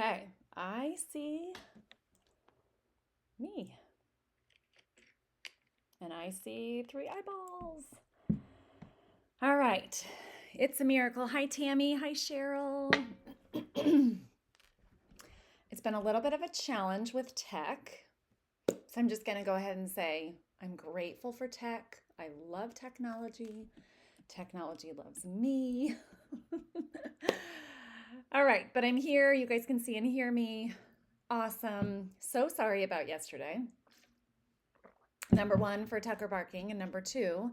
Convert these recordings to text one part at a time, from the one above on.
Okay, I see me. And I see 3 eyeballs. All right, it's a miracle. Hi, Tammy. Hi, Cheryl. It's been a little bit of a challenge with tech. So I'm just going to go ahead and say I'm grateful for tech. I love technology. Technology loves me. All right, but I'm here. You guys can see and hear me. Awesome. So sorry about yesterday. Number one, for Tucker barking, and number two,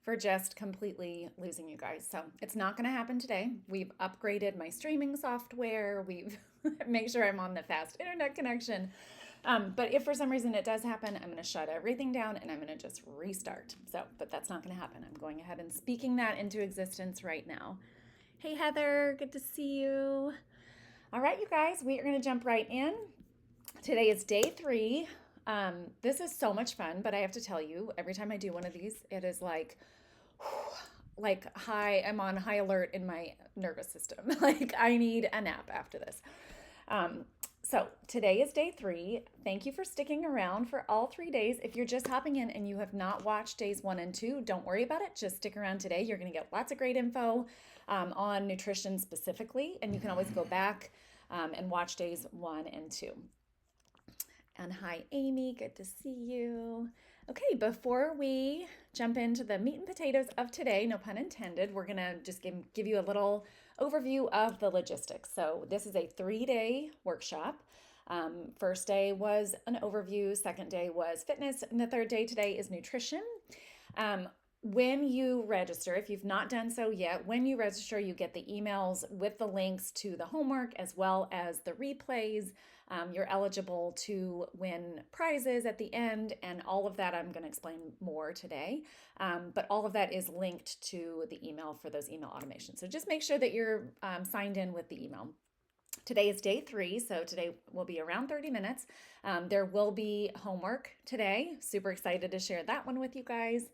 for just completely losing you guys. So it's not going to happen today. We've upgraded my streaming software. We've made sure I'm on the fast internet connection. But if for some reason it does happen, I'm going to shut everything down and I'm going to just restart. But that's not going to happen. I'm going ahead and speaking that into existence right now. Hey, Heather, good to see you. All right, you guys, we are going to jump right in. Today is day 3. This is so much fun, but I have to tell you, every time I do one of these, it is like I'm on high alert in my nervous system. Like I need a nap after this. So today is day 3. Thank you for sticking around for all 3 days. If you're just hopping in and you have not watched days 1 and 2, don't worry about it. Just stick around today. You're going to get lots of great info on nutrition specifically, and you can always go back and watch days 1 and 2. And hi, Amy, good to see you. Okay, before we jump into the meat and potatoes of today, no pun intended, we're gonna just give you a little overview of the logistics. So this is a 3-day workshop. First day was an overview, second day was fitness, and the third day today is nutrition. When you register, if you've not done so yet, when you register, you get the emails with the links to the homework as well as the replays. You're eligible to win prizes at the end, and all of that I'm going to explain more today. But all of that is linked to the email for those email automations. So just make sure that you're signed in with the email. Today is day 3, so today will be around 30 minutes. There will be homework today. Super excited to share that one with you guys.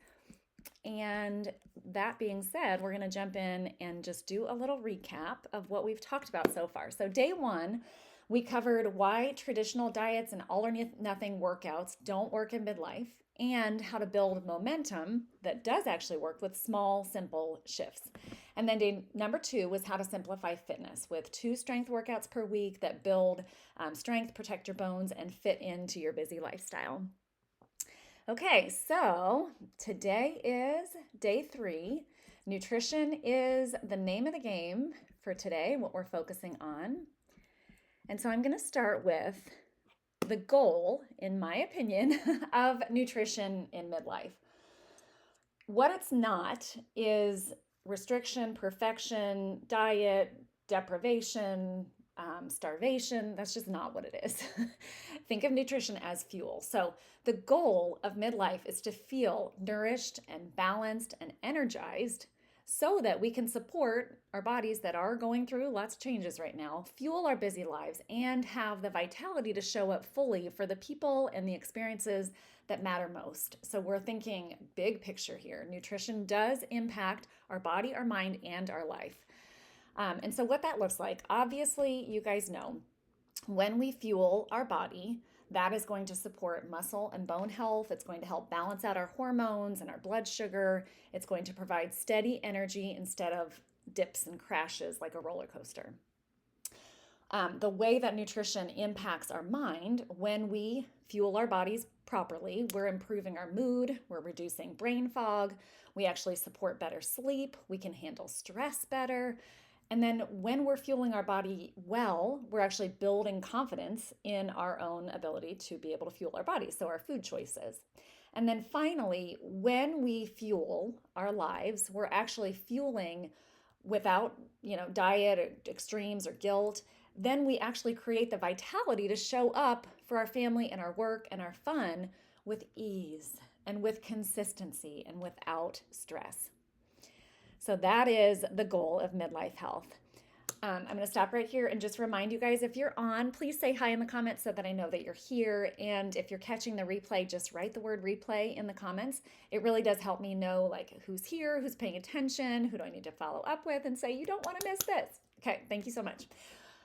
And that being said, we're going to jump in and just do a little recap of what we've talked about so far. So day 1, we covered why traditional diets and all or nothing workouts don't work in midlife, and how to build momentum that does actually work with small, simple shifts. And then day number 2 was how to simplify fitness with 2 strength workouts per week that build strength, protect your bones, and fit into your busy lifestyle. Okay, so today is day 3. Nutrition is the name of the game for today, what we're focusing on. And so I'm going to start with the goal, in my opinion, of nutrition in midlife. What it's not is restriction, perfection, diet, deprivation, starvation. That's just not what it is. Think of nutrition as fuel. So the goal of midlife is to feel nourished and balanced and energized so that we can support our bodies that are going through lots of changes right now, fuel our busy lives, and have the vitality to show up fully for the people and the experiences that matter most. So we're thinking big picture here. Nutrition does impact our body, our mind, and our life. And so what that looks like, obviously, you guys know, when we fuel our body, that is going to support muscle and bone health. It's going to help balance out our hormones and our blood sugar. It's going to provide steady energy instead of dips and crashes like a roller coaster. The way that nutrition impacts our mind, when we fuel our bodies properly, we're improving our mood, we're reducing brain fog, we actually support better sleep, we can handle stress better. And then when we're fueling our body well, we're actually building confidence in our own ability to be able to fuel our body, so our food choices. And then finally, when we fuel our lives, we're actually fueling without, diet or extremes or guilt. Then we actually create the vitality to show up for our family and our work and our fun with ease and with consistency and without stress. So that is the goal of midlife health. I'm going to stop right here and just remind you guys, if you're on, please say hi in the comments so that I know that you're here. And if you're catching the replay, just write the word replay in the comments. It really does help me know who's here, who's paying attention, who do I need to follow up with, and say, you don't want to miss this. Okay, thank you so much.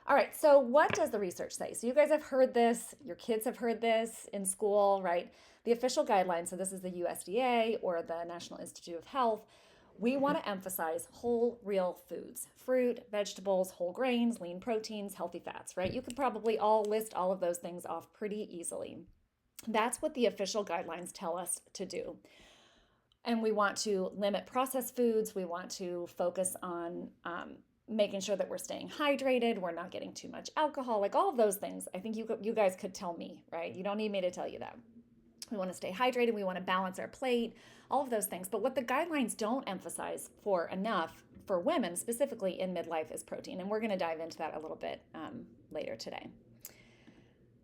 All right, so what does the research say? So you guys have heard this, your kids have heard this in school, right? The official guidelines, so this is the USDA or the National Institute of Health. We want to emphasize whole, real foods: fruit, vegetables, whole grains, lean proteins, healthy fats, right? You could probably all list all of those things off pretty easily. That's what the official guidelines tell us to do. And we want to limit processed foods. We want to focus on making sure that we're staying hydrated, we're not getting too much alcohol, like all of those things. I think you guys could tell me, right? You don't need me to tell you that. We want to stay hydrated, we want to balance our plate, all of those things. But what the guidelines don't emphasize for enough for women, specifically in midlife, is protein. And we're going to dive into that a little bit later today.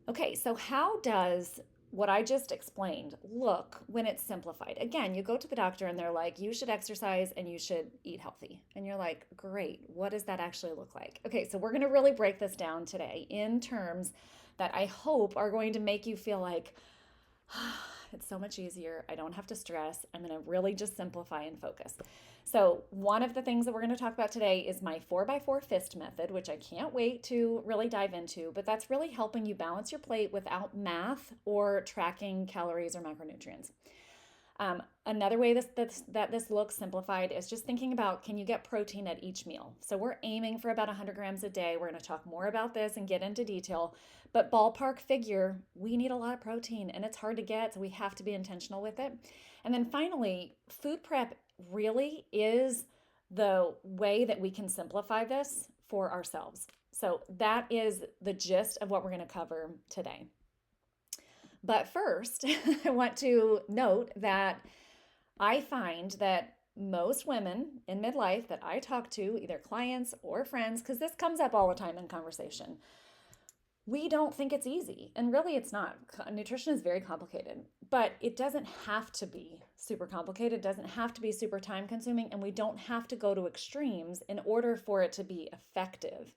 Okay, so how does what I just explained look when it's simplified? Again, you go to the doctor and they're like, you should exercise and you should eat healthy. And you're like, great, what does that actually look like? Okay, so we're going to really break this down today in terms that I hope are going to make you feel like, it's so much easier. I don't have to stress. I'm going to really just simplify and focus. So, one of the things that we're going to talk about today is my 4x4 fist method, which I can't wait to really dive into, but that's really helping you balance your plate without math or tracking calories or macronutrients. Another way that this looks simplified is just thinking about, can you get protein at each meal? So we're aiming for about 100 grams a day. We're going to talk more about this and get into detail, but ballpark figure, we need a lot of protein and it's hard to get, so we have to be intentional with it. And then finally, food prep really is the way that we can simplify this for ourselves. So that is the gist of what we're going to cover today. But first, I want to note that I find that most women in midlife that I talk to, either clients or friends, because this comes up all the time in conversation, we don't think it's easy. And really, it's not. Nutrition is very complicated, but it doesn't have to be super complicated. It doesn't have to be super time consuming, and we don't have to go to extremes in order for it to be effective.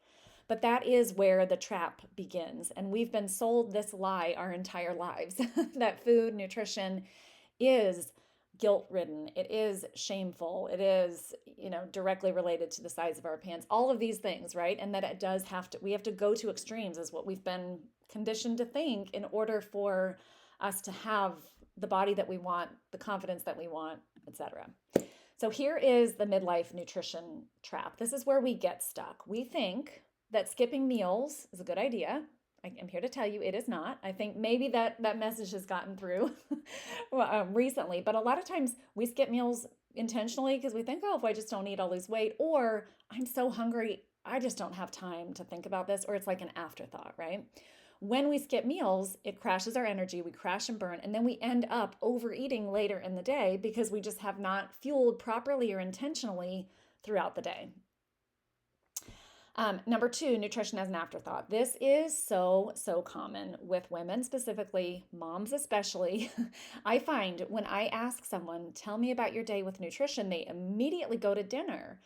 But that is where the trap begins. And we've been sold this lie our entire lives that food, nutrition is guilt-ridden, it is shameful, it is, directly related to the size of our pants, all of these things, right? And that it does we have to go to extremes is what we've been conditioned to think in order for us to have the body that we want, the confidence that we want, etc. So here is the midlife nutrition trap. This is where we get stuck. We think that skipping meals is a good idea. I'm here to tell you it is not. I think maybe that message has gotten through recently, but a lot of times we skip meals intentionally because we think, oh, if I just don't eat, I'll lose weight, or I'm so hungry, I just don't have time to think about this, or it's like an afterthought, right? When we skip meals, it crashes our energy, we crash and burn, and then we end up overeating later in the day because we just have not fueled properly or intentionally throughout the day. Number two, nutrition as an afterthought. This is so common with women, specifically moms especially. I find when I ask someone, tell me about your day with nutrition, they immediately go to dinner.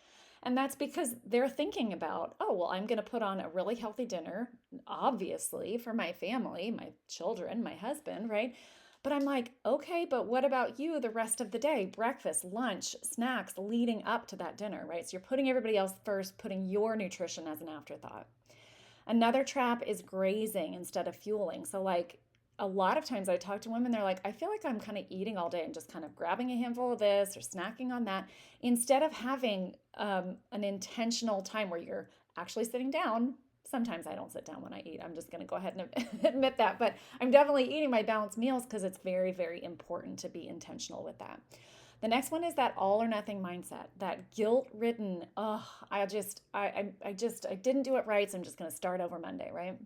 And that's because they're thinking about, oh, well, I'm going to put on a really healthy dinner, obviously, for my family, my children, my husband, right? But I'm like, okay, but what about you the rest of the day? Breakfast, lunch, snacks leading up to that dinner, right? So you're putting everybody else first, putting your nutrition as an afterthought. Another trap is grazing instead of fueling. So like a lot of times I talk to women, they're like, I feel like I'm kind of eating all day and just kind of grabbing a handful of this or snacking on that instead of having an intentional time where you're actually sitting down. Sometimes I don't sit down when I eat. I'm just going to go ahead and admit that. But I'm definitely eating my balanced meals because it's very, very important to be intentional with that. The next one is that all or nothing mindset, that guilt-ridden, I didn't do it right, so I'm just going to start over Monday, right?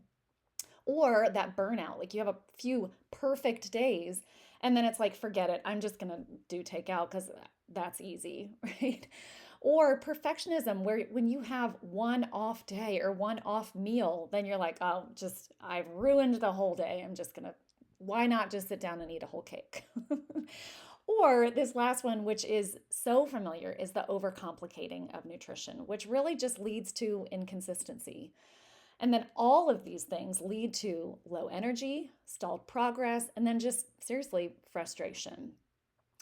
Or that burnout, like you have a few perfect days and then it's like, forget it. I'm just going to do takeout because that's easy, right? Or perfectionism, where when you have one off day or one off meal, then you're like, oh, I've ruined the whole day. Why not just sit down and eat a whole cake? Or this last one, which is so familiar, is the overcomplicating of nutrition, which really just leads to inconsistency. And then all of these things lead to low energy, stalled progress, and then just seriously frustration.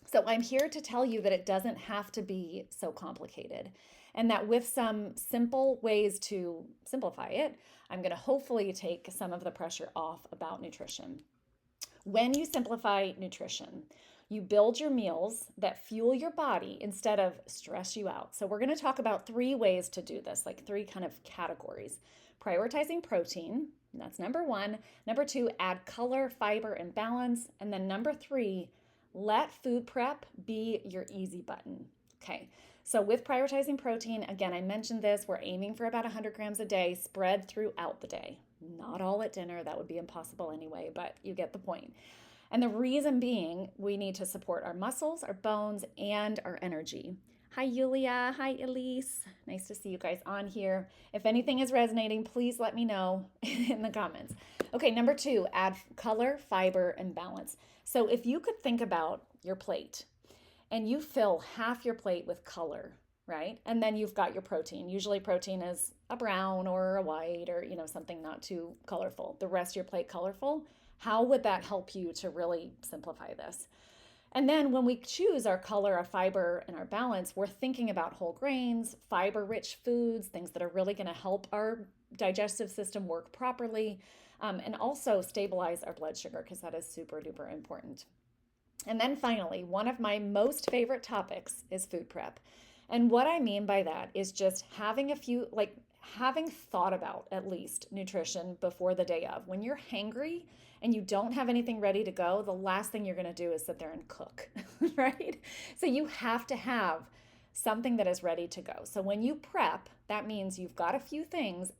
So I'm here to tell you that it doesn't have to be so complicated. And that with some simple ways to simplify it, I'm going to hopefully take some of the pressure off about nutrition. When you simplify nutrition, you build your meals that fuel your body instead of stress you out. So, we're going to talk about 3 ways to do this, like 3 kind of categories. Prioritizing protein, that's number 1. Number 2, add color, fiber, and balance. And then number 3, let food prep be your easy button. Okay, so with prioritizing protein, again, I mentioned this, we're aiming for about 100 grams a day spread throughout the day. Not all at dinner, that would be impossible anyway, but you get the point. And the reason being, we need to support our muscles, our bones, and our energy. Hi, Yulia. Hi, Elise. Nice to see you guys on here. If anything is resonating, please let me know in the comments. Okay, number 2, add color, fiber, and balance. So if you could think about your plate and you fill half your plate with color, right? And then you've got your protein. Usually protein is a brown or a white or, something not too colorful. The rest of your plate colorful. How would that help you to really simplify this? And then when we choose our color, our fiber, and our balance, we're thinking about whole grains, fiber-rich foods, things that are really going to help our digestive system work properly, and also stabilize our blood sugar, because that is super duper important. And then finally, one of my most favorite topics is food prep. And what I mean by that is just having having thought about at least nutrition before the day of. When you're hangry and you don't have anything ready to go, the last thing you're going to do is sit there and cook, right? So you have to have something that is ready to go. So when you prep, that means you've got a few things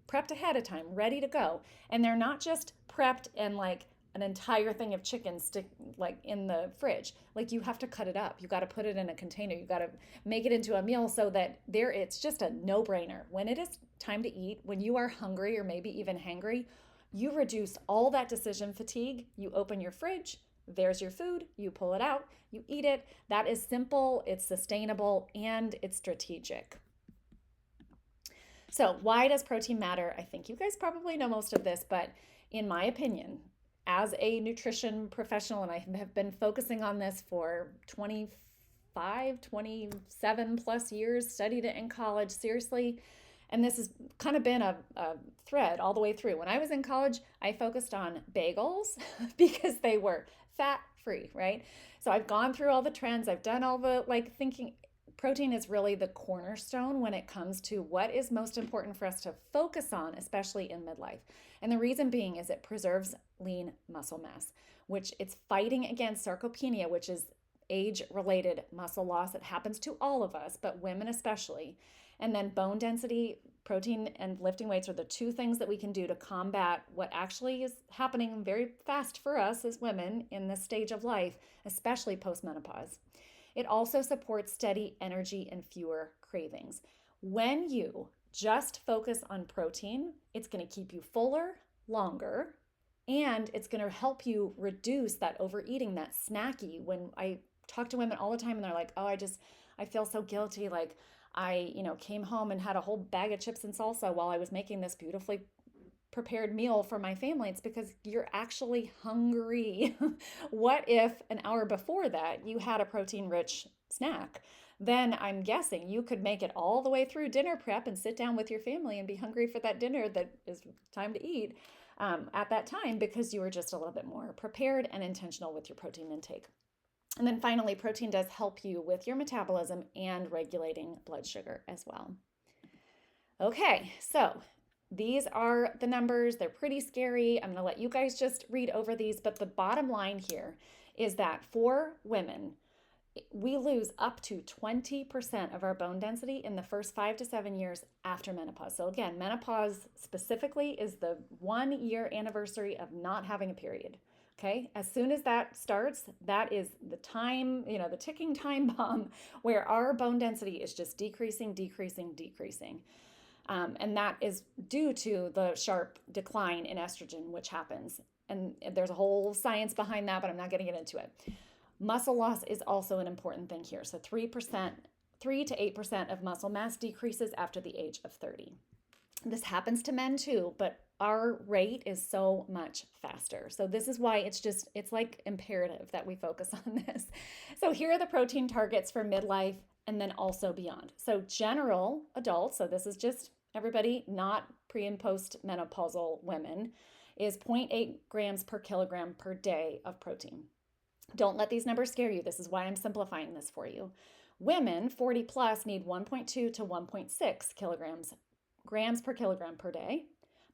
prepped ahead of time, ready to go. And they're not just prepped and like an entire thing of chicken stick like in the fridge. Like you have to cut it up. You got to put it in a container. You got to make it into a meal so that it's just a no-brainer. When it is time to eat, when you are hungry or maybe even hangry, you reduce all that decision fatigue. You open your fridge, there's your food, you pull it out, you eat it. That is simple, it's sustainable, and it's strategic. So why does protein matter? I think you guys probably know most of this, but in my opinion, as a nutrition professional, and I have been focusing on this for 27 plus years, studied it in college, seriously. And this has kind of been a thread all the way through. When I was in college, I focused on bagels because they were fat-free, right? So I've gone through all the trends. I've done all the thinking. Protein is really the cornerstone when it comes to what is most important for us to focus on, especially in midlife. And the reason being is it preserves lean muscle mass, which it's fighting against sarcopenia, which is age-related muscle loss. It happens to all of us, but women especially. And then bone density, protein, and lifting weights are the 2 things that we can do to combat what actually is happening very fast for us as women in this stage of life, especially post-menopause. It also supports steady energy and fewer cravings. When you just focus on protein, it's going to keep you fuller longer, and it's going to help you reduce that overeating, that snacky. When I talk to women all the time and they're like, oh, I feel so guilty. Like I, came home and had a whole bag of chips and salsa while I was making this beautifully prepared meal for my family. It's because you're actually hungry. What if an hour before that you had a protein-rich snack? Then I'm guessing you could make it all the way through dinner prep and sit down with your family and be hungry for that dinner that is time to eat at that time, because you were just a little bit more prepared and intentional with your protein intake. And then finally, protein does help you with your metabolism and regulating blood sugar as well. Okay, so these are the numbers. They're pretty scary. I'm going to let you guys just read over these, but the bottom line here is that for women, we lose up to 20% of our bone density in the first 5 to 7 years after menopause. So again, menopause specifically is the 1-year anniversary of not having a period. Okay, as soon as that starts, that is the time, the ticking time bomb where our bone density is just decreasing. And that is due to the sharp decline in estrogen, which happens. And there's a whole science behind that, but I'm not going to get into it. Muscle loss is also an important thing here. So 3 to 8% of muscle mass decreases after the age of 30. This happens to men too, but our rate is so much faster. So this is why it's like imperative that we focus on this. So here are the protein targets for midlife and then also beyond. So general adults, so this is just everybody, not pre and post menopausal women, is 0.8 grams per kilogram per day of protein. Don't let these numbers scare you. This is why I'm simplifying this for you. Women 40 plus need 1.2 to 1.6 grams per kilogram per day,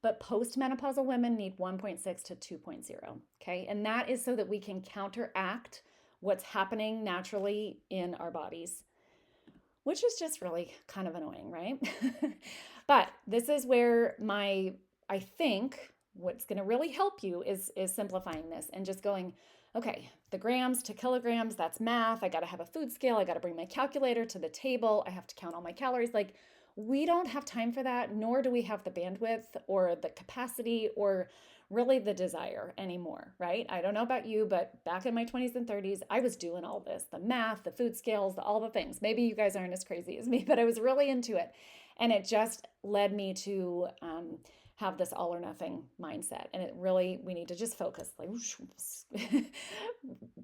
but postmenopausal women need 1.6 to 2.0. Okay, and that is so that we can counteract what's happening naturally in our bodies, which is just really kind of annoying, right? But this is where I think what's going to really help you is simplifying this and just going, okay, the grams to kilograms, that's math. I got to have a food scale. I got to bring my calculator to the table. I have to count all my calories. Like, we don't have time for that, nor do we have the bandwidth or the capacity or really the desire anymore, right? I don't know about you, but back in my 20s and 30s, I was doing all this, the math, the food scales, all the things. Maybe you guys aren't as crazy as me, but I was really into it. And it just led me to have this all or nothing mindset. And it really, we need to just focus, like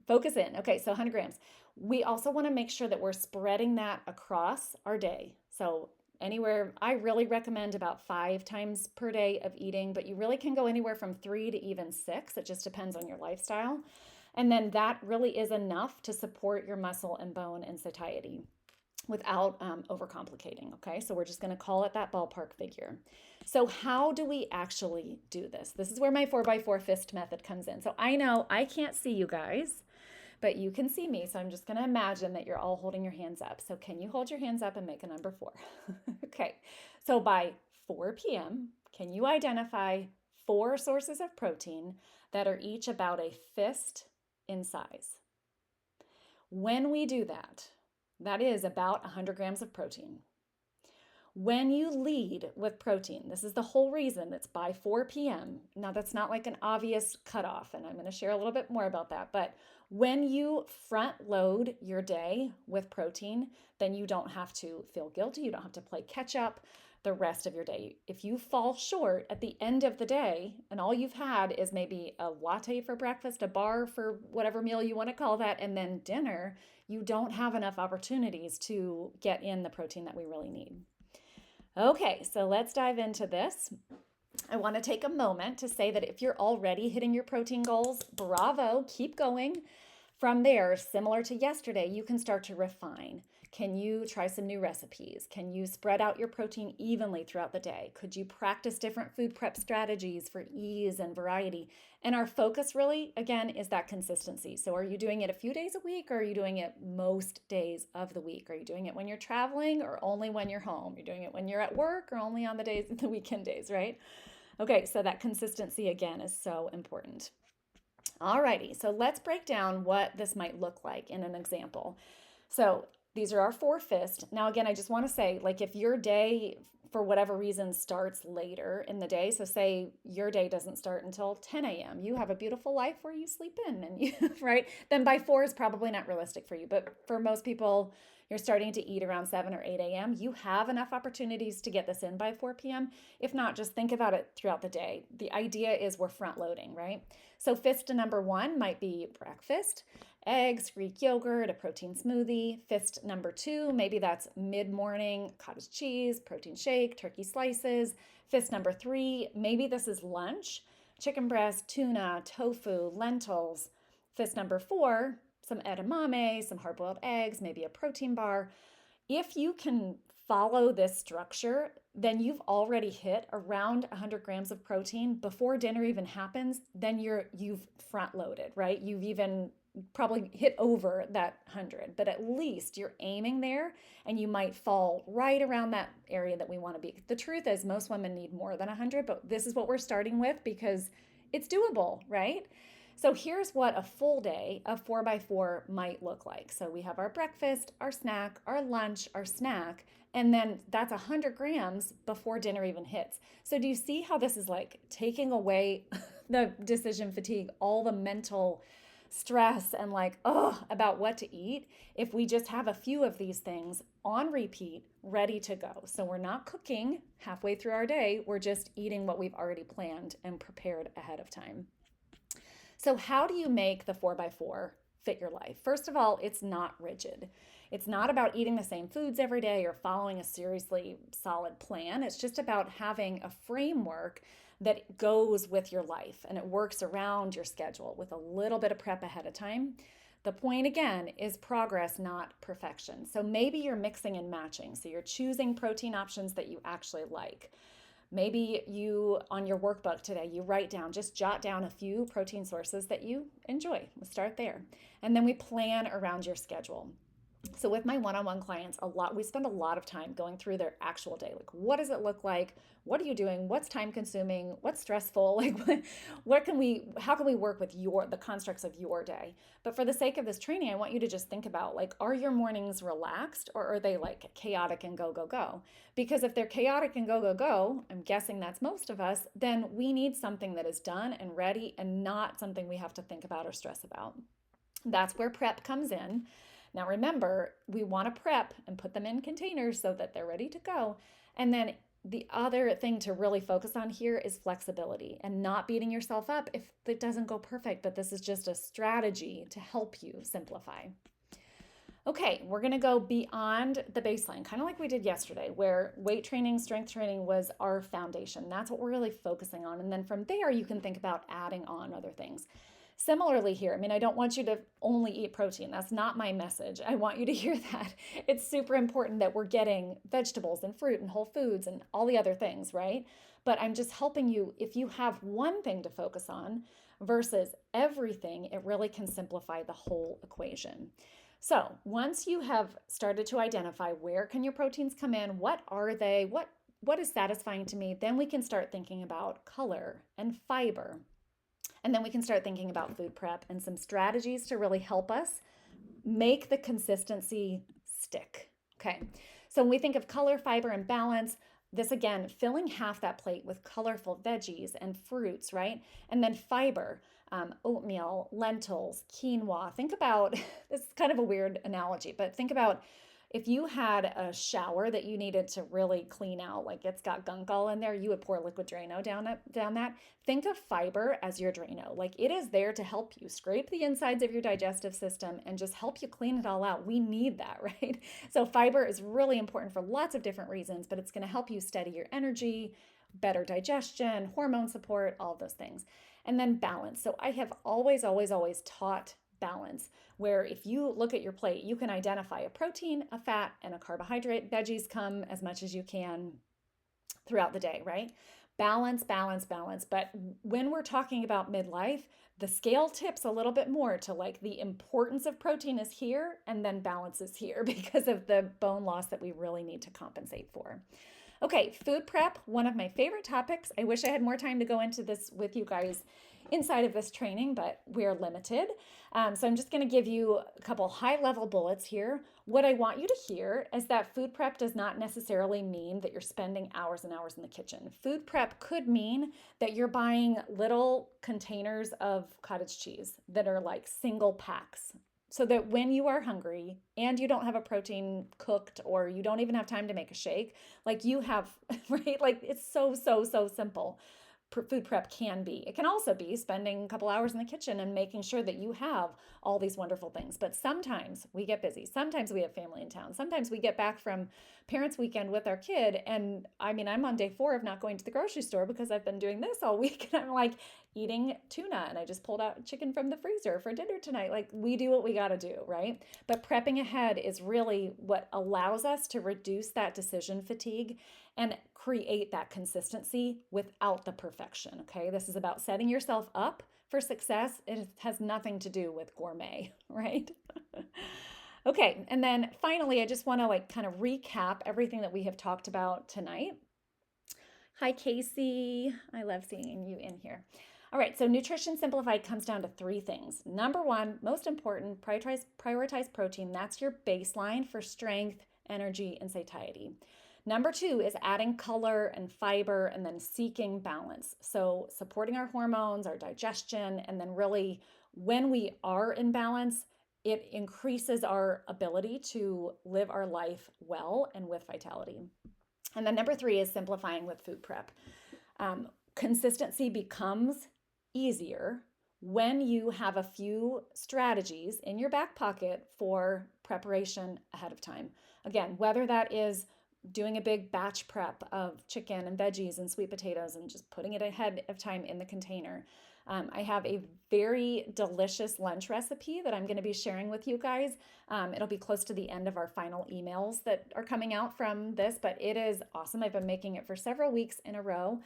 focus in. Okay, so 100 grams. We also want to make sure that we're spreading that across our day. So anywhere, I really recommend about 5 times per day of eating, but you really can go anywhere from 3 to even 6. It just depends on your lifestyle. And then that really is enough to support your muscle and bone and satiety without overcomplicating. Okay, so we're just going to call it that ballpark figure. So how do we actually do this? This is where my 4x4 fist method comes in. So I know I can't see you guys, but you can see me. So I'm just going to imagine that you're all holding your hands up. So can you hold your hands up and make a number 4? Okay, so by 4 p.m., can you identify 4 sources of protein that are each about a fist in size? When we do that, that is about 100 grams of protein. When you lead with protein, this is the whole reason it's by 4 p.m. Now, that's not like an obvious cutoff, and I'm going to share a little bit more about that. But when you front load your day with protein, then you don't have to feel guilty. You don't have to play catch up the rest of your day. If you fall short at the end of the day and all you've had is maybe a latte for breakfast, a bar for whatever meal you want to call that, and then dinner, you don't have enough opportunities to get in the protein that we really need. Okay, so let's dive into this. I want to take a moment to say that if you're already hitting your protein goals, bravo, keep going. From there, similar to yesterday, you can start to refine. Can you try some new recipes? Can you spread out your protein evenly throughout the day? Could you practice different food prep strategies for ease and variety? And our focus really, again, is that consistency. So are you doing it a few days a week, or are you doing it most days of the week? Are you doing it when you're traveling or only when you're home? You're doing it when you're at work or only on the weekend days, right? Okay, so that consistency, again, is so important. Alrighty, so let's break down what this might look like in an example. So these are our 4 fists. Now, again, I just want to say, like, if your day, for whatever reason, starts later in the day, so say your day doesn't start until 10 a.m., you have a beautiful life where you sleep in, and you, right? Then by 4 is probably not realistic for you. But for most people, you're starting to eat around 7 or 8 a.m., you have enough opportunities to get this in by 4 p.m. If not, just think about it throughout the day. The idea is we're front loading, right? So fist number 1 might be breakfast, eggs, Greek yogurt, a protein smoothie. Fist number 2, maybe that's mid-morning, cottage cheese, protein shake, turkey slices. Fist number 3, maybe this is lunch, chicken breast, tuna, tofu, lentils. Fist number 4, some edamame, some hard-boiled eggs, maybe a protein bar. If you can follow this structure, then you've already hit around 100 grams of protein before dinner even happens. Then you've front loaded, right? You've even probably hit over that 100, but at least you're aiming there, and you might fall right around that area that we want to be. The truth is most women need more than 100, but this is what we're starting with because it's doable, right? So here's what a full day of 4x4 might look like. So we have our breakfast, our snack, our lunch, our snack, and then that's 100 grams before dinner even hits. So do you see how this is like taking away the decision fatigue, all the mental stress and like, about what to eat, if we just have a few of these things on repeat, ready to go. So we're not cooking halfway through our day, we're just eating what we've already planned and prepared ahead of time. So how do you make the 4x4 fit your life. First of all, it's not rigid. It's not about eating the same foods every day or following a seriously solid plan. It's just about having a framework that goes with your life and it works around your schedule with a little bit of prep ahead of time. The point again is progress, not perfection. So maybe you're mixing and matching. So you're choosing protein options that you actually like. Maybe you, on your workbook today, you write down, just jot down a few protein sources that you enjoy. We'll start there. And then we plan around your schedule. So with my one-on-one clients, we spend a lot of time going through their actual day. Like, what does it look like? What are you doing? What's time consuming? What's stressful? Like, how can we work with the constructs of your day? But for the sake of this training, I want you to just think about, like, are your mornings relaxed or are they like chaotic and go, go, go? Because if they're chaotic and go, go, go, I'm guessing that's most of us, then we need something that is done and ready and not something we have to think about or stress about. That's where prep comes in. Now remember, we want to prep and put them in containers so that they're ready to go. And then the other thing to really focus on here is flexibility and not beating yourself up if it doesn't go perfect, but this is just a strategy to help you simplify. Okay, we're going to go beyond the baseline, kind of like we did yesterday, where weight training, strength training was our foundation. That's what we're really focusing on. And then from there, you can think about adding on other things. Similarly here, I mean, I don't want you to only eat protein. That's not my message. I want you to hear that. It's super important that we're getting vegetables and fruit and whole foods and all the other things, right? But I'm just helping you, if you have one thing to focus on versus everything, it really can simplify the whole equation. So once you have started to identify where can your proteins come in, what are they, what is satisfying to me, then we can start thinking about color and fiber. And then we can start thinking about food prep and some strategies to really help us make the consistency stick. Okay, so when we think of color, fiber, and balance, this again, filling half that plate with colorful veggies and fruits, right? And then fiber, oatmeal, lentils, quinoa. Think about, this is kind of a weird analogy, but think about if you had a shower that you needed to really clean out, like it's got gunk all in there, you would pour liquid Drano down that. Think of fiber as your Drano. Like it is there to help you scrape the insides of your digestive system and just help you clean it all out. We need that, right? So fiber is really important for lots of different reasons, but it's going to help you steady your energy, better digestion, hormone support, all of those things. And then balance. So I have always taught balance, where if you look at your plate, you can identify a protein, a fat, and a carbohydrate. Veggies come as much as you can throughout the day, right? Balance, balance, balance. But when we're talking about midlife, the scale tips a little bit more to like the importance of protein is here and then balance is here because of the bone loss that we really need to compensate for. Okay, food prep, one of my favorite topics. I wish I had more time to go into this with you guys inside of this training, but we're limited. So I'm just going to give you a couple high-level bullets here. What I want you to hear is that food prep does not necessarily mean that you're spending hours and hours in the kitchen. Food prep could mean that you're buying little containers of cottage cheese that are like single packs, so that when you are hungry and you don't have a protein cooked or you don't even have time to make a shake, like you have, right? Like it's so simple. Food prep can be. It can also be spending a couple hours in the kitchen and making sure that you have all these wonderful things. But sometimes we get busy. Sometimes we have family in town. Sometimes we get back from parents' weekend with our kid. And I mean, I'm on day 4 of not going to the grocery store because I've been doing this all week. And I'm like eating tuna and I just pulled out chicken from the freezer for dinner tonight. Like we do what we got to do, right? But prepping ahead is really what allows us to reduce that decision fatigue and create that consistency without the perfection, okay? This is about setting yourself up for success. It has nothing to do with gourmet, right? Okay, and then finally, I just want to like kind of recap everything that we have talked about tonight. Hi, Casey. I love seeing you in here. All right, so Nutrition Simplified comes down to 3 things. Number 1, most important, prioritize protein. That's your baseline for strength, energy, and satiety. Number 2 is adding color and fiber and then seeking balance. So supporting our hormones, our digestion, and then really when we are in balance, it increases our ability to live our life well and with vitality. And then number 3 is simplifying with food prep. Consistency becomes easier when you have a few strategies in your back pocket for preparation ahead of time. Again, whether that is doing a big batch prep of chicken and veggies and sweet potatoes and just putting it ahead of time in the container. I have a very delicious lunch recipe that I'm going to be sharing with you guys. It'll be close to the end of our final emails that are coming out from this, but it is awesome. I've been making it for several weeks in a row.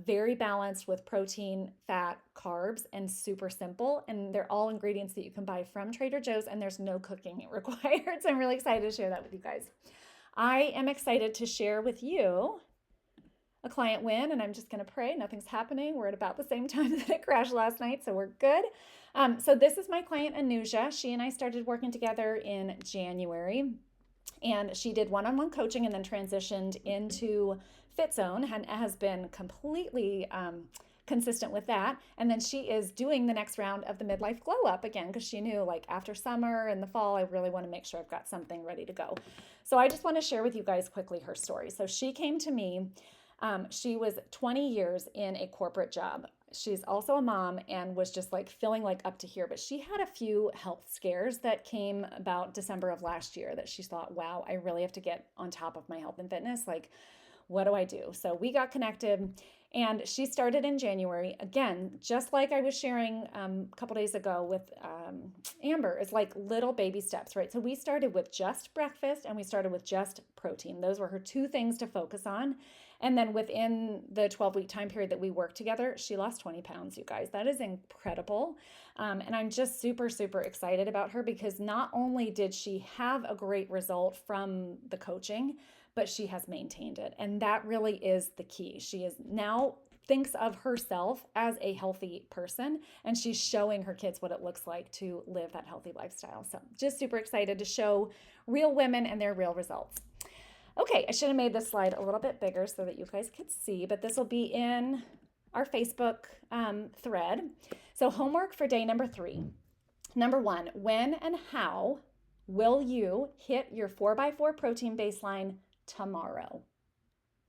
Very balanced with protein, fat, carbs, and super simple. And they're all ingredients that you can buy from Trader Joe's, and there's no cooking required. So I'm really excited to share that with you guys. I am excited to share with you a client win, and I'm just going to pray nothing's happening. We're at about the same time that it crashed last night, so we're good. So this is my client Anuja. She and I started working together in January, and she did one-on-one coaching and then transitioned into FitZone and has been completely consistent with that. And then she is doing the next round of the midlife glow up again, because she knew, like, after summer and the fall, I really want to make sure I've got something ready to go. So I just want to share with you guys quickly her story. So she came to me. She was 20 years in a corporate job. She's also a mom and was just like feeling like up to here, but she had a few health scares that came about December of last year that she thought, wow, I really have to get on top of my health and fitness. Like, what do I do? So we got connected, and she started in January. Again, just like I was sharing a couple days ago with Amber, it's like little baby steps, right? So we started with just breakfast and we started with just protein. Those were her two things to focus on. And then within the 12-week time period that we worked together, she lost 20 pounds, you guys. That is incredible. And I'm just super, super excited about her, because not only did she have a great result from the coaching, but she has maintained it. And that really is the key. She is now thinks of herself as a healthy person, and she's showing her kids what it looks like to live that healthy lifestyle. So just super excited to show real women and their real results. Okay, I should have made this slide a little bit bigger so that you guys could see, but this will be in our Facebook thread. So homework for day number 3. Number 1, when and how will you hit your 4x4 protein baseline tomorrow?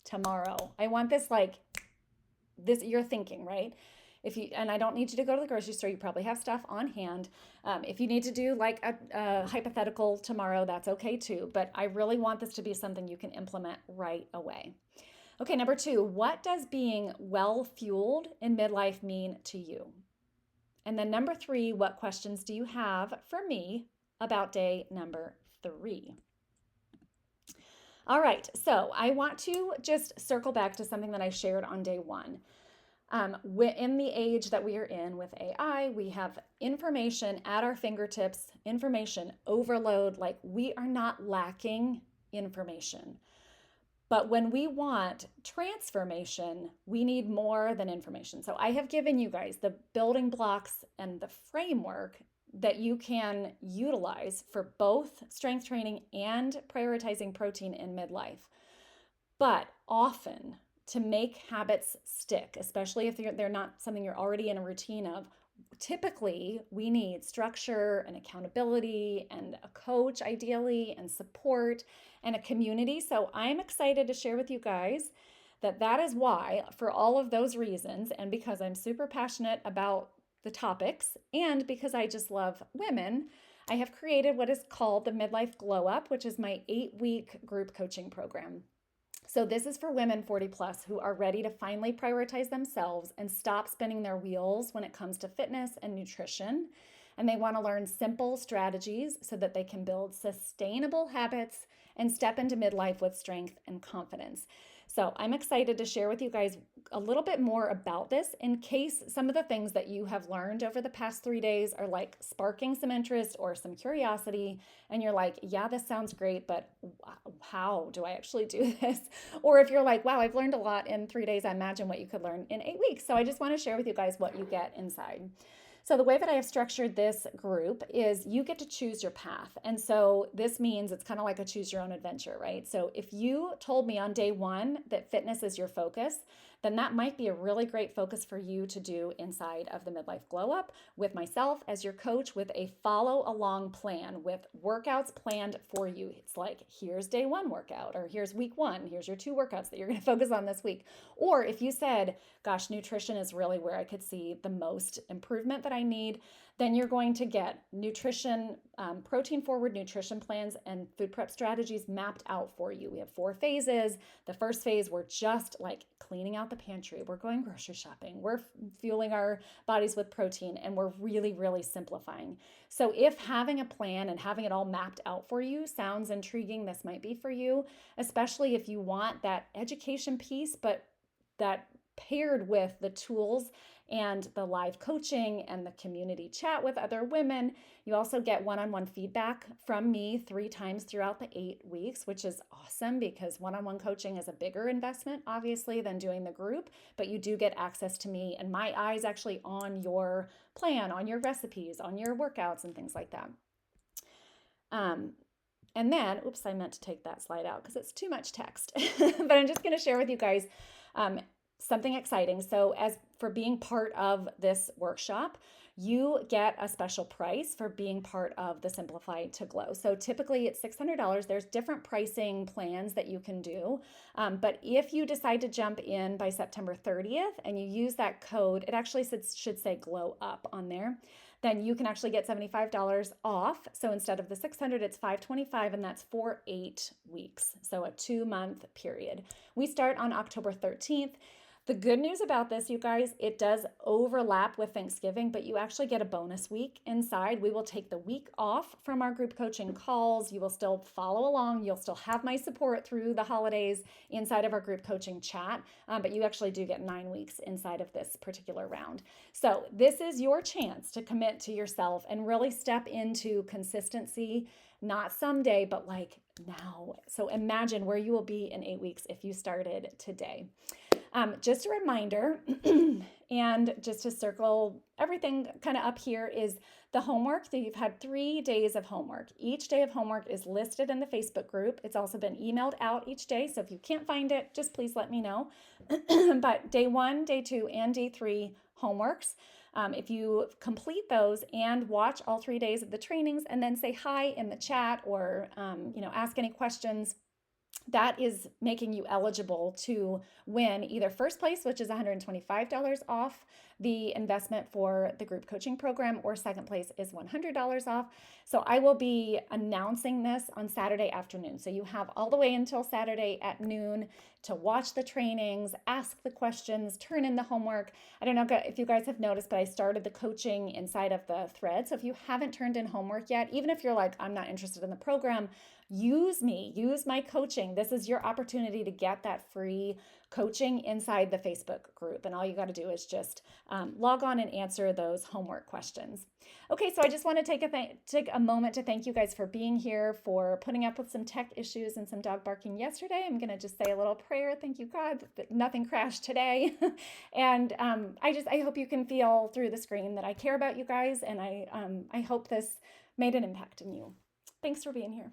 Tomorrow. I want this, like, this, you're thinking, right? And I don't need you to go to the grocery store. You probably have stuff on hand. If you need to do like a hypothetical tomorrow, that's okay too. But I really want this to be something you can implement right away. Okay, number 2, what does being well-fueled in midlife mean to you? And then number 3, what questions do you have for me about day number 3? All right, so I want to just circle back to something that I shared on day 1. In the age that we are in with AI, we have information at our fingertips, information overload. Like, we are not lacking information. But when we want transformation, we need more than information. So I have given you guys the building blocks and the framework that you can utilize for both strength training and prioritizing protein in midlife. But often, to make habits stick, especially if they're not something you're already in a routine of, typically we need structure and accountability and a coach ideally and support and a community. So I'm excited to share with you guys that is why, for all of those reasons, and because I'm super passionate about the topics and because I just love women, I have created what is called the Midlife Glow Up, which is my 8-week group coaching program. So this is for women 40 plus who are ready to finally prioritize themselves and stop spinning their wheels when it comes to fitness and nutrition. And they want to learn simple strategies so that they can build sustainable habits and step into midlife with strength and confidence. So I'm excited to share with you guys a little bit more about this in case some of the things that you have learned over the past 3 days are like sparking some interest or some curiosity. And you're like, yeah, this sounds great, but how do I actually do this? Or if you're like, wow, I've learned a lot in 3 days, I imagine what you could learn in 8 weeks. So I just want to share with you guys what you get inside. So the way that I have structured this group is you get to choose your path. And so this means it's kind of like a choose your own adventure, right? So if you told me on day 1 that fitness is your focus, then that might be a really great focus for you to do inside of the Midlife Glow Up with myself as your coach, with a follow along plan with workouts planned for you. It's like, here's day one workout, or here's week one, here's your 2 workouts that you're going to focus on this week. Or if you said, gosh, nutrition is really where I could see the most improvement that I need, then you're going to get nutrition, protein forward nutrition plans and food prep strategies mapped out for you. We have 4 phases. The first phase, we're just like cleaning out the pantry. We're going grocery shopping. We're fueling our bodies with protein, and we're really, really simplifying. So if having a plan and having it all mapped out for you sounds intriguing, this might be for you, especially if you want that education piece, but that paired with the tools and the live coaching and the community chat with other women. You also get one-on-one feedback from me 3 times throughout the 8 weeks, which is awesome because one-on-one coaching is a bigger investment, obviously, than doing the group, but you do get access to me and my eyes actually on your plan, on your recipes, on your workouts and things like that. And then, oops, I meant to take that slide out because it's too much text, but I'm just going to share with you guys something exciting. So as for being part of this workshop, you get a special price for being part of the Simplify to Glow. So typically it's $600. There's different pricing plans that you can do. But if you decide to jump in by September 30th and you use that code, it actually should say Glow Up on there, then you can actually get $75 off. So instead of the $600, it's $525, and that's for 8 weeks. So a 2-month period. We start on October 13th. The good news about this, you guys, it does overlap with Thanksgiving, but you actually get a bonus week inside. We will take the week off from our group coaching calls. You will still follow along. You'll still have my support through the holidays inside of our group coaching chat, but you actually do get 9 weeks inside of this particular round. So this is your chance to commit to yourself and really step into consistency, not someday, but like now. So imagine where you will be in 8 weeks if you started today. Just a reminder, and just to circle everything kind of up here, is the homework. So you've had 3 days of homework. Each day of homework is listed in the Facebook group. It's also been emailed out each day. So if you can't find it, just please let me know. But day 1, day 2, and day 3 homeworks. If you complete those and watch all 3 days of the trainings and then say hi in the chat or ask any questions, that is making you eligible to win either first place, which is $125 off the investment for the group coaching program, or second place is $100 off. So I will be announcing this on Saturday afternoon. So you have all the way until Saturday at noon to watch the trainings, ask the questions, turn in the homework. I don't know if you guys have noticed, but I started the coaching inside of the thread. So if you haven't turned in homework yet, even if you're like, I'm not interested in the program, use me, use my coaching. This is your opportunity to get that free coaching inside the Facebook group. And all you got to do is just log on and answer those homework questions. Okay, so I just want to take a moment to thank you guys for being here, for putting up with some tech issues and some dog barking yesterday. I'm going to just say a little prayer. Thank you, God, that nothing crashed today. And I hope you can feel through the screen that I care about you guys, and I hope this made an impact in you. Thanks for being here.